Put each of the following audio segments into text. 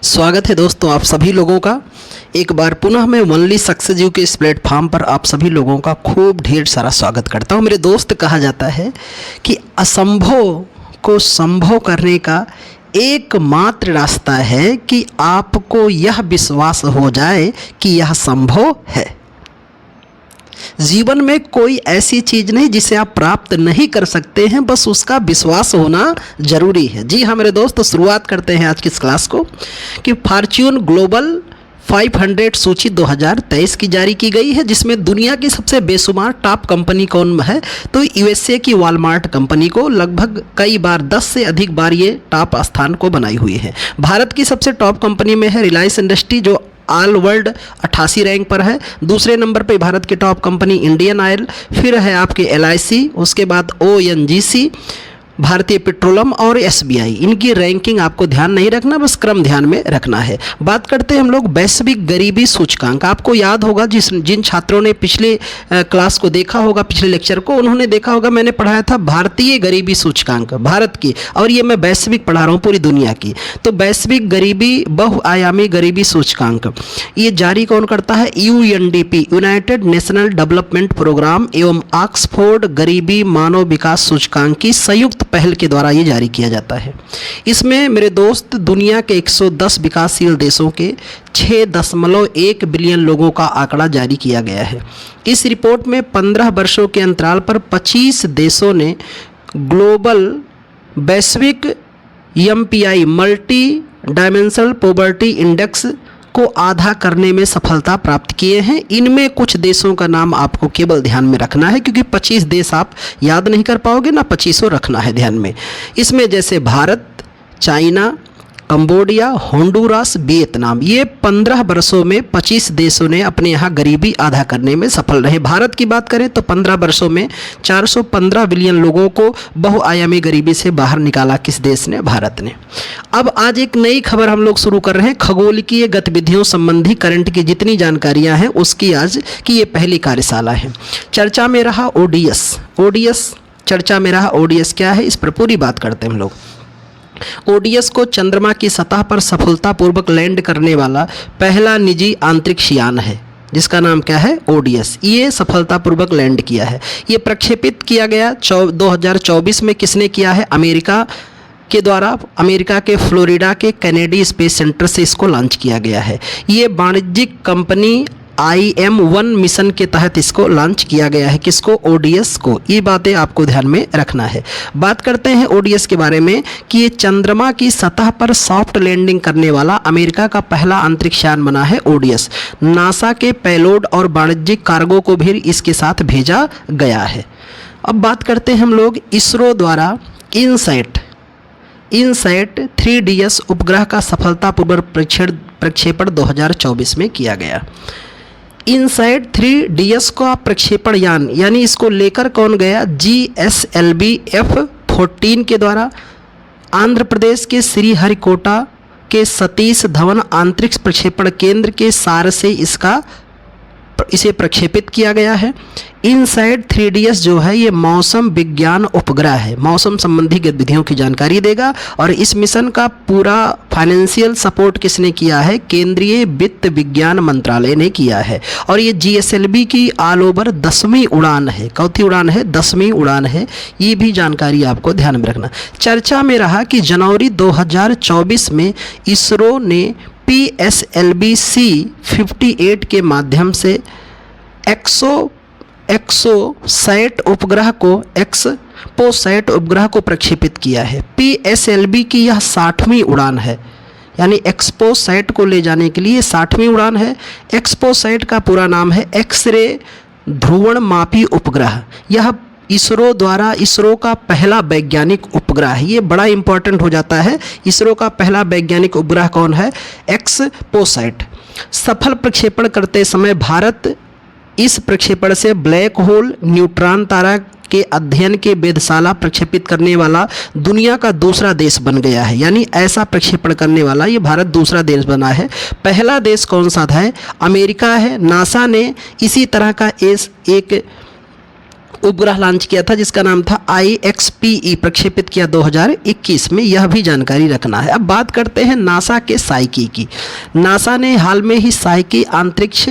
स्वागत है दोस्तों आप सभी लोगों का एक बार पुनः मैं ओनली सक्सेस यू के इस प्लेटफॉर्म पर आप सभी लोगों का खूब ढेर सारा स्वागत करता हूं। मेरे दोस्त, कहा जाता है कि असंभव को संभव करने का एकमात्र रास्ता है कि आपको यह विश्वास हो जाए कि यह संभव है। जीवन में कोई ऐसी चीज़ नहीं जिसे आप प्राप्त नहीं कर सकते हैं, बस उसका विश्वास होना जरूरी है। जी हाँ मेरे दोस्त, तो शुरुआत करते हैं आज की इस क्लास को कि फॉर्च्यून ग्लोबल 500 सूची 2023 की जारी की गई है, जिसमें दुनिया की सबसे बेशुमार टॉप कंपनी कौन है तो यूएसए की वॉलमार्ट कंपनी को लगभग कई बार 10 से अधिक बार ये टॉप स्थान को बनाई हुई है। भारत की सबसे टॉप कंपनी में है रिलायंस इंडस्ट्री, जो ऑल वर्ल्ड 88 रैंक पर है। दूसरे नंबर पे भारत की टॉप कंपनी इंडियन ऑयल, फिर है आपके LIC, उसके बाद ONGC, भारतीय पेट्रोलियम और SBI। इनकी रैंकिंग आपको ध्यान नहीं रखना, बस क्रम ध्यान में रखना है। बात करते हैं हम लोग वैश्विक गरीबी सूचकांक। आपको याद होगा जिन छात्रों ने पिछले क्लास को देखा होगा, पिछले लेक्चर को, उन्होंने देखा होगा मैंने पढ़ाया था भारतीय गरीबी सूचकांक भारत की, और ये मैं वैश्विक पढ़ा रहा हूँ पूरी दुनिया की। तो वैश्विक गरीबी बहुआयामी गरीबी सूचकांक ये जारी कौन करता है? UNDP, united national development programme एवं ऑक्सफोर्ड गरीबी मानव विकास सूचकांक की संयुक्त पहल के द्वारा ये जारी किया जाता है। इसमें मेरे दोस्त दुनिया के 110 विकासशील देशों के 6.1 बिलियन लोगों का आंकड़ा जारी किया गया है। इस रिपोर्ट में 15 वर्षों के अंतराल पर 25 देशों ने ग्लोबल वैश्विक MPI multi dimensional poverty index को आधा करने में सफलता प्राप्त किए हैं। इनमें कुछ देशों का नाम आपको केवल ध्यान में रखना है, क्योंकि 25 देश आप याद नहीं कर पाओगे ना, 25 रखना है ध्यान में। इसमें जैसे Bharat, China, Cambodia, Honduras, Vietnam, ये 15 वर्षों में 25 देशों ने अपने यहाँ गरीबी आधा करने में सफल रहे। भारत की बात करें तो 15 वर्षों में 415 बिलियन लोगों को बहुआयामी गरीबी से बाहर निकाला किस देश ने? भारत ने। अब आज एक नई खबर हम लोग शुरू कर रहे हैं। खगोलीय गतिविधियों संबंधी करंट की जितनी जानकारियाँ हैं उसकी आज की ये पहली कार्यशाला है। चर्चा में रहा ओडीएस चर्चा में रहा ओडीएस क्या है, इस पर पूरी बात करते हैं हम लोग। ओडीएस को चंद्रमा की सतह पर सफलतापूर्वक लैंड करने वाला पहला निजी अंतरिक्ष यान है, जिसका नाम क्या है? ओडीएस। ये सफलतापूर्वक लैंड किया है। ये प्रक्षेपित किया गया 2024 में। किसने किया है? अमेरिका के द्वारा। अमेरिका के फ्लोरिडा के कैनेडी स्पेस सेंटर से इसको लॉन्च किया गया है। ये वाणिज्यिक कंपनी IM-1 मिशन के तहत इसको लॉन्च किया गया है। किसको? ओडीएस को। ये बातें आपको ध्यान में रखना है। बात करते हैं ओडीएस के बारे में कि ये चंद्रमा की सतह पर सॉफ्ट लैंडिंग करने वाला अमेरिका का पहला अंतरिक्ष यान बना है ओडीएस। नासा के पेलोड और वाणिज्यिक कार्गो को भी इसके साथ भेजा गया है। अब बात करते हैं हम लोग इसरो द्वारा इनसैट 3DS उपग्रह का सफलतापूर्वक प्रक्षेपण 2024 में किया गया। इनसैट 3DS का प्रक्षेपण यान यानी इसको लेकर कौन गया? GSLV F-14 के द्वारा आंध्र प्रदेश के श्रीहरिकोटा के सतीश धवन अंतरिक्ष प्रक्षेपण केंद्र के सार से इसे प्रक्षेपित किया गया है। इनसैट 3DS जो है ये मौसम विज्ञान उपग्रह है, मौसम संबंधी गतिविधियों की जानकारी देगा। और इस मिशन का पूरा फाइनेंशियल सपोर्ट किसने किया है? केंद्रीय वित्त विज्ञान मंत्रालय ने किया है। और ये GSLV की ऑल ओवर 10वीं उड़ान है। कौथी उड़ान है? 10वीं उड़ान है। ये भी जानकारी आपको ध्यान में रखना। चर्चा में रहा कि जनवरी 2024 में इसरो ने PSLV-C58 के माध्यम से एक्सोसैट उपग्रह को प्रक्षेपित किया है। PSLV की यह 60वीं उड़ान है, यानी एक्सपोसैट को ले जाने के लिए 60वीं उड़ान है। एक्सपोसैट का पूरा नाम है एक्स-रे ध्रुवणमापी उपग्रह। यह इसरो का पहला वैज्ञानिक उपग्रह है। ये बड़ा इंपॉर्टेंट हो जाता है। इसरो का पहला वैज्ञानिक उपग्रह कौन है? एक्सपोसैट। सफल प्रक्षेपण करते समय भारत इस प्रक्षेपण से ब्लैक होल, न्यूट्रॉन तारा के अध्ययन के वेधशाला प्रक्षेपित करने वाला दुनिया का दूसरा देश बन गया है। यानी ऐसा प्रक्षेपण करने वाला ये भारत दूसरा देश बना है। पहला देश कौन सा था? अमेरिका है। नासा ने इसी तरह का एक उपग्रह लॉन्च किया था जिसका नाम था IXPE, प्रक्षेपित किया 2021 में। यह भी जानकारी रखना है। अब बात करते हैं नासा के साइकी की। नासा ने हाल में ही साइकी अंतरिक्ष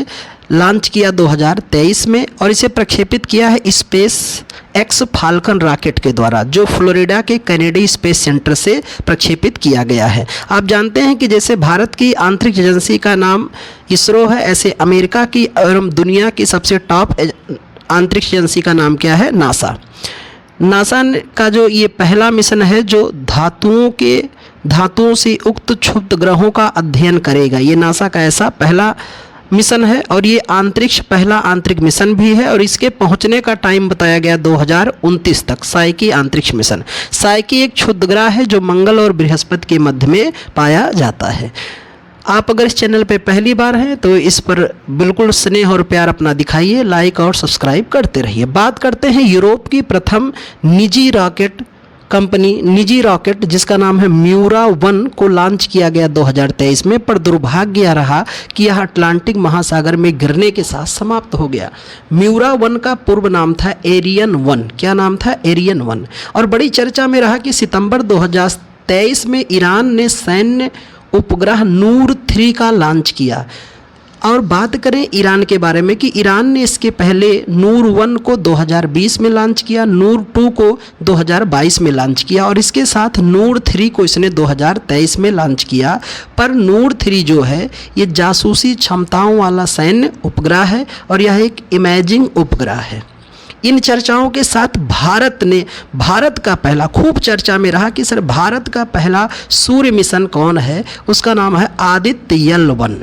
लॉन्च किया 2023 में और इसे प्रक्षेपित किया है स्पेस एक्स फाल्कन रॉकेट के द्वारा, जो फ्लोरिडा के कैनेडी स्पेस सेंटर से प्रक्षेपित किया गया है। आप जानते हैं कि जैसे भारत की अंतरिक्ष एजेंसी का नाम इसरो है, ऐसे अमेरिका की और दुनिया की सबसे टॉप अंतरिक्ष एजेंसी का नाम क्या है? नासा। नासा का जो ये पहला मिशन है जो धातुओं से युक्त क्षुब्ध ग्रहों का अध्ययन करेगा, ये नासा का ऐसा पहला मिशन है और ये पहला आंतरिक मिशन भी है और इसके पहुंचने का टाइम बताया गया 2029 तक। साइकी अंतरिक्ष मिशन। साइकी एक क्षुद्रग्रह है जो मंगल और बृहस्पति के मध्य में पाया जाता है। आप अगर इस चैनल पे पहली बार हैं तो इस पर बिल्कुल स्नेह और प्यार अपना दिखाइए, लाइक और सब्सक्राइब करते रहिए। बात करते हैं यूरोप की प्रथम निजी रॉकेट जिसका नाम है म्यूरा 1 को लॉन्च किया गया 2023 में, पर दुर्भाग्य यह रहा कि यह अटलांटिक महासागर में गिरने के साथ समाप्त हो गया। म्यूरा 1 का पूर्व नाम था एरियन 1। क्या नाम था? एरियन 1। और बड़ी चर्चा में रहा कि सितंबर 2023 में ईरान ने सैन्य उपग्रह नूर 3 का लॉन्च किया। और बात करें ईरान के बारे में कि ईरान ने इसके पहले नूर 1 को 2020 में लॉन्च किया, नूर 2 को 2022 में लॉन्च किया और इसके साथ नूर 3 को इसने 2023 में लॉन्च किया। पर नूर 3 जो है ये जासूसी क्षमताओं वाला सैन्य उपग्रह है और यह एक इमेजिंग उपग्रह है। इन चर्चाओं के साथ भारत का पहला, खूब चर्चा में रहा कि सर भारत का पहला सूर्य मिशन कौन है? उसका नाम है आदित्य L1।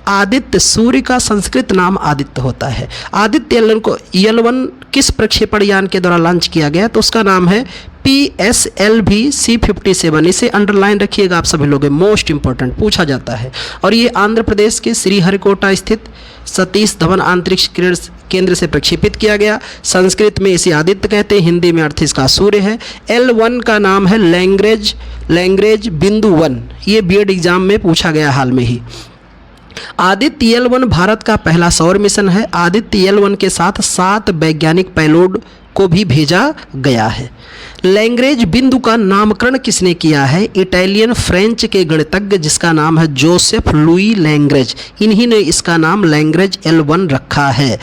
आदित्य, सूर्य का संस्कृत नाम आदित्य होता है। आदित्य L1 किस प्रक्षेपण यान के द्वारा लॉन्च किया गया? तो उसका नाम है PSLV C57। इसे अंडरलाइन रखिएगा आप सभी लोग, मोस्ट इंपॉर्टेंट पूछा जाता है। और ये आंध्र प्रदेश के श्रीहरिकोटा स्थित सतीश धवन अंतरिक्ष केंद्र से प्रक्षेपित किया गया। संस्कृत में इसे आदित्य कहते हैं, हिंदी में अर्थ इसका सूर्य है। L1 का नाम है लैंग्रेज बिंदु 1। ये बीएड एग्जाम में पूछा गया हाल में ही। आदित्य L1 भारत का पहला सौर मिशन है। आदित्य L1 के साथ 7 वैज्ञानिक पेलोड को भी भेजा गया है। लैंग्रेज बिंदु का नामकरण किसने किया है? इटालियन फ्रेंच के गणितज्ञ जिसका नाम है जोसेफ लुई लैंग्रेज। इन्हीं ने इसका नाम लैंग्रेज L1 रखा है।